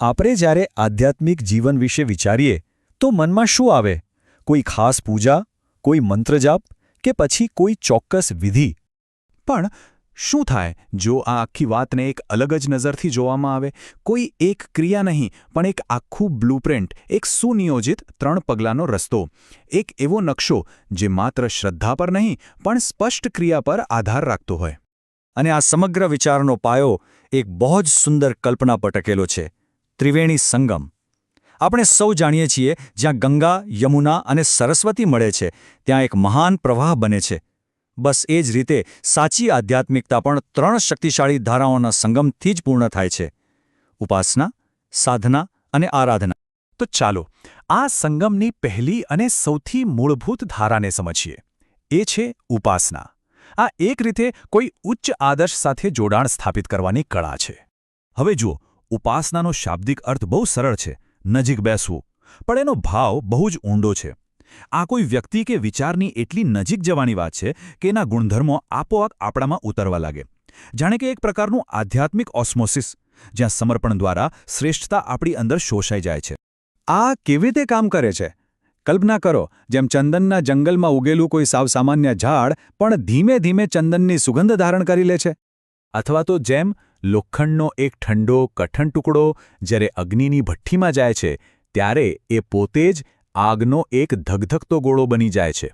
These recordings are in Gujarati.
આપણે જ્યારે આધ્યાત્મિક જીવન વિશે વિચારીએ તો મનમાં શું આવે? કોઈ ખાસ પૂજા, કોઈ મંત્રજાપ કે પછી કોઈ ચોક્કસ વિધિ? પણ શું થાય જો આ આખી વાતને એક અલગ જ નજરથી જોવામાં આવે? કોઈ એક ક્રિયા નહીં, પણ એક આખું બ્લુપ્રિન્ટ, એક સુનિયોજિત 3 પગલાંનો રસ્તો, એક એવો નકશો જે માત્ર શ્રદ્ધા પર નહીં પણ સ્પષ્ટ ક્રિયા પર આધાર રાખતો હોય. અને આ સમગ્ર વિચારનો પાયો એક બહુ જ સુંદર કલ્પના પર ટકેલો છે: ત્રિવેણી સંગમ. આપણે સૌ જાણીએ છીએ, જ્યાં ગંગા, યમુના અને સરસ્વતી મળે છે ત્યાં એક મહાન પ્રવાહ બને છે. બસ એ જ રીતે સાચી આધ્યાત્મિકતા પણ 3 શક્તિશાળી ધારાઓના સંગમથી જ પૂર્ણ થાય છે: ઉપાસના, સાધના અને આરાધના. તો ચાલો આ સંગમની પહેલી અને સૌથી મૂળભૂત ધારાને સમજીએ. એ છે ઉપાસના. આ એક રીતે કોઈ ઉચ્ચ આદર્શ સાથે જોડાણ સ્થાપિત કરવાની કળા છે. હવે જુઓ, ઉપાસનાનો શાબ્દિક અર્થ બહુ સરળ છે: નજીક બેસવું. પણ એનો ભાવ બહુ જ ઊંડો છે. આ કોઈ વ્યક્તિ કે વિચારની એટલી નજીક જવાની વાત છે કે એના ગુણધર્મો આપોઆપ આપણામાં ઉતરવા લાગે. જાણે કે એક પ્રકારનું આધ્યાત્મિક ઓસ્મોસિસ, જ્યાં સમર્પણ દ્વારા શ્રેષ્ઠતા આપણી અંદર શોષાઈ જાય છે. આ કેવી રીતે કામ કરે છે? કલ્પના કરો, જેમ ચંદનના જંગલમાં ઉગેલું કોઈ સાવ સામાન્ય ઝાડ પણ ધીમે ધીમે ચંદનની સુગંધ ધારણ કરી લે છે. અથવા તો જેમ લોખંડનો એક ઠંડો, કઠણ ટુકડો જ્યારે અગ્નિની ભઠ્ઠીમાં જાય છે ત્યારે એ પોતે જ આગનો એક ધગધગતો ગોળો બની જાય છે.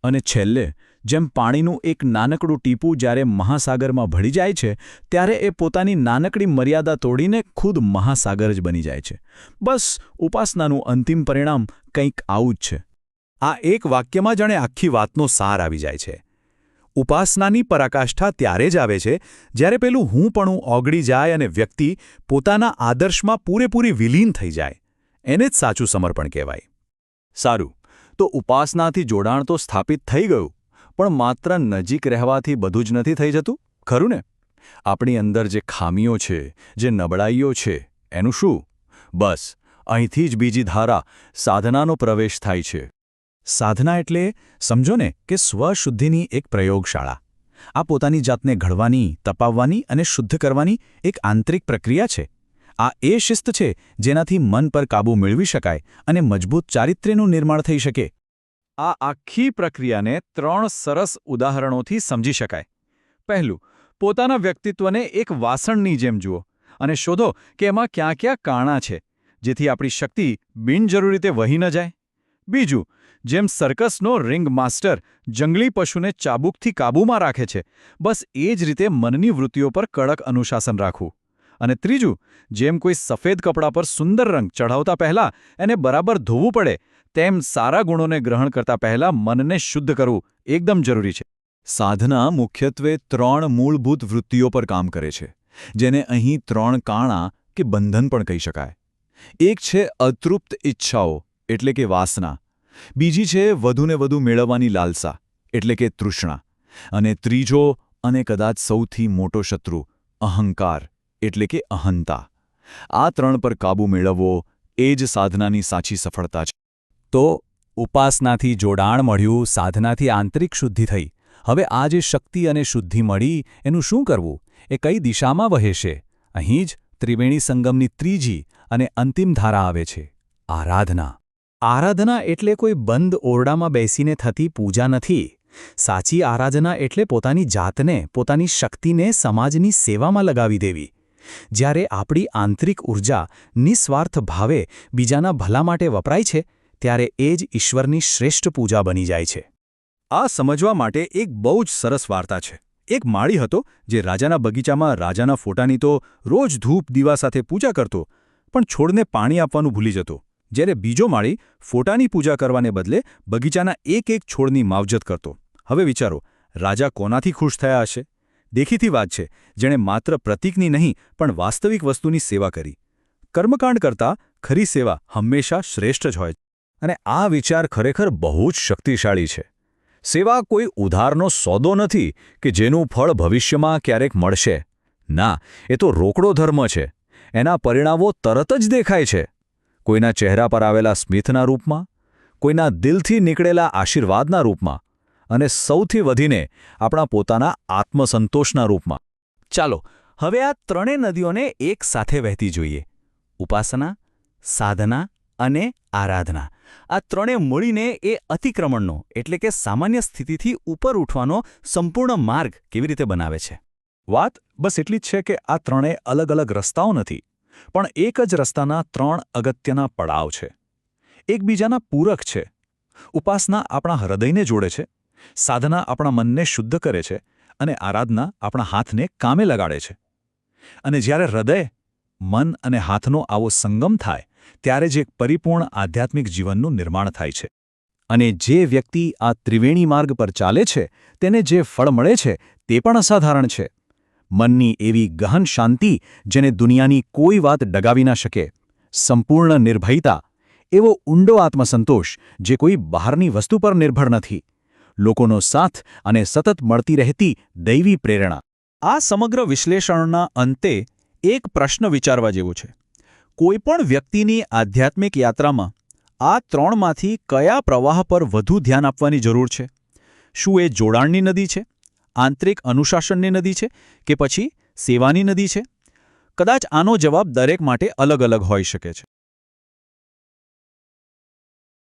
અને છેલ્લે, જેમ પાણીનું એક નાનકડું ટીપું જ્યારે મહાસાગરમાં ભળી જાય છે ત્યારે એ પોતાની નાનકડી મર્યાદા તોડીને ખુદ મહાસાગર જ બની જાય છે. બસ ઉપાસનાનું અંતિમ પરિણામ કંઈક આવું જ છે. આ એક વાક્યમાં જાણે આખી વાતનો સાર આવી જાય છે. ઉપાસનાની પરાકાષ્ઠા ત્યારે જ આવે છે જ્યારે પેલું હુંપણું ઓગળી જાય અને વ્યક્તિ પોતાના આદર્શમાં પૂરેપૂરી વિલીન થઈ જાય. એને જ સાચું સમર્પણ કહેવાય. સારું, તો ઉપાસનાથી જોડાણ તો સ્થાપિત થઈ ગયું, પણ માત્ર નજીક રહેવાથી બધું જ નથી થઈ જતું, ખરું ને? આપણી અંદર જે ખામીઓ છે, જે નબળાઈઓ છે, એનું શું? બસ અહીંથી જ બીજી ધારા, સાધનાનો પ્રવેશ થાય છે. સાધના એટલે સમજો ને કે સ્વશુદ્ધિની એક પ્રયોગશાળા. આ પોતાની જાતને ઘડવાની, તપાવવાની અને શુદ્ધ કરવાની એક આંતરિક પ્રક્રિયા છે. આ એ શિસ્ત છે જેનાથી મન પર કાબૂ મેળવી શકાય અને મજબૂત ચારિત્ર્યનું નિર્માણ થઈ શકે. આ આખી પ્રક્રિયાને 3 સરસ ઉદાહરણોથી સમજી શકાય. પહેલું, પોતાના વ્યક્તિત્વને એક વાસણની જેમ જુઓ અને શોધો કે એમાં ક્યાં ક્યાં કાણા છે, જેથી આપણી શક્તિ બિનજરૂરી રીતે વહી ન જાય. બીજું, જેમ સર્કસનો રિંગ માસ્ટર જંગલી પશુને ચાબુકથી કાબૂમાં રાખે છે, બસ એ જ રીતે મનની વૃત્તિઓ પર કડક અનુશાસન રાખવું. અને ત્રીજું, જેમ કોઈ સફેદ કપડા પર સુંદર રંગ ચઢાવતા પહેલાં એને બરાબર ધોવું પડે, તેમ સારા ગુણોને ગ્રહણ કરતા પહેલાં મનને શુદ્ધ કરવું એકદમ જરૂરી છે. સાધના મુખ્યત્વે 3 મૂળભૂત વૃત્તિઓ પર કામ કરે છે, જેને અહીં 3 કાણા કે બંધન પણ કહી શકાય. એક છે અતૃપ્ત ઈચ્છાઓ એટલે કે વાસના. બીજી છે વધુને વધુ મેળવવાની લાલસા એટલે કે તૃષ્ણા. અને ત્રીજો અને કદાચ સૌથી મોટો શત્રુ અહંકાર એટલે કે અહંતા. આ 3 પર કાબૂ મેળવવો એ જ સાધનાની સાચી સફળતા છે. તો ઉપાસનાથી જોડાણ મળ્યું, સાધનાથી આંતરિક શુદ્ધિ થઈ. હવે આ જે શક્તિ અને શુદ્ધિ મળી એનું શું કરવું? એ કઈ દિશામાં વહે છે? અહીં જ ત્રિવેણી સંગમની ત્રીજી અને અંતિમ ધારા આવે છે: આરાધના. આરાધના એટલે કોઈ બંધ ઓરડામાં બેસીને થતી પૂજા નથી. સાચી આરાધના એટલે પોતાની જાતને, પોતાની શક્તિને સમાજની સેવામાં લગાવી દેવી. જ્યારે આપણી આંતરિક ઊર્જા નિસ્વાર્થ ભાવે બીજાના ભલા માટે વપરાય છે ત્યારે એ જ ઈશ્વરની શ્રેષ્ઠ પૂજા બની જાય છે. આ સમજવા માટે એક બહુ જ સરસ વાર્તા છે. એક માળી હતો જે રાજાના બગીચામાં રાજાના ફોટાની તો રોજ ધૂપ દીવા સાથે પૂજા કરતો, પણ છોડને પાણી આપવાનું ભૂલી જતો. જ્યારે બીજો માળી ફોટાની પૂજા કરવાને બદલે બગીચાના એક છોડની માવજત કરતો. હવે વિચારો, રાજા કોનાથી ખુશ થયા હશે? દેખીતી વાત છે, જેણે માત્ર પ્રતીકની નહીં પણ વાસ્તવિક વસ્તુની સેવા કરી. કર્મકાંડ કરતાં ખરી સેવા હંમેશા શ્રેષ્ઠ જ હોય. અને આ વિચાર ખરેખર બહુ જ શક્તિશાળી છે. સેવા કોઈ ઉધારનો સોદો નથી કે જેનું ફળ ભવિષ્યમાં ક્યારેક મળશે. ના, એ તો રોકડો ધર્મ છે. એના પરિણામો તરત જ દેખાય છે. કોઈના ચહેરા પર આવેલા સ્મિતના રૂપમાં, કોઈના દિલથી નીકળેલા આશીર્વાદના રૂપમાં, અને સૌથી વધીને આપણા પોતાના આત્મસંતોષના રૂપમાં. ચાલો હવે આ 3 નદીઓને એક સાથે વહેતી જોઈએ. ઉપાસના, સાધના અને આરાધના આ ત્રણે મળીને એ અતિક્રમણનો એટલે કે સામાન્ય સ્થિતિથી ઉપર ઉઠવાનો સંપૂર્ણ માર્ગ કેવી રીતે બનાવે છે. વાત બસ એટલી જ છે કે આ ત્રણેય અલગ અલગ રસ્તાઓ નથી, પણ એક જ રસ્તાના 3 અગત્યના પડાવ છે. એકબીજાના પૂરક છે. ઉપાસના આપણા હૃદયને જોડે છે, સાધના આપણા મનને શુદ્ધ કરે છે અને આરાધના આપણા હાથને કામે લગાડે છે. અને જ્યારે હૃદય, મન અને હાથનો આવો સંગમ થાય ત્યારે જ એક પરિપૂર્ણ આધ્યાત્મિક જીવનનું નિર્માણ થાય છે. અને જે વ્યક્તિ આ ત્રિવેણી માર્ગ પર ચાલે છે તેને જે ફળ મળે છે તે પણ અસાધારણ છે. મનની એવી ગહન શાંતિ જેને દુનિયાની કોઈ વાત ડગાવી ના શકે, સંપૂર્ણ નિર્ભયતા, એવો ઊંડો આત્મસંતોષ જે કોઈ બહારની વસ્તુ પર નિર્ભર નથી, લોકોનો સાથ અને સતત મળતી રહેતી દૈવી પ્રેરણા. આ સમગ્ર વિશ્લેષણના અંતે એક પ્રશ્ન વિચારવા જેવો છે. કોઈપણ વ્યક્તિની આધ્યાત્મિક યાત્રામાં આ ત્રણમાંથી કયા પ્રવાહ પર વધુ ધ્યાન આપવાની જરૂર છે? શું એ જોડાણની નદી છે, આંતરિક અનુશાસનની નદી છે કે પછી સેવાની નદી છે? કદાચ આનો જવાબ દરેક માટે અલગ અલગ હોઈ શકે છે.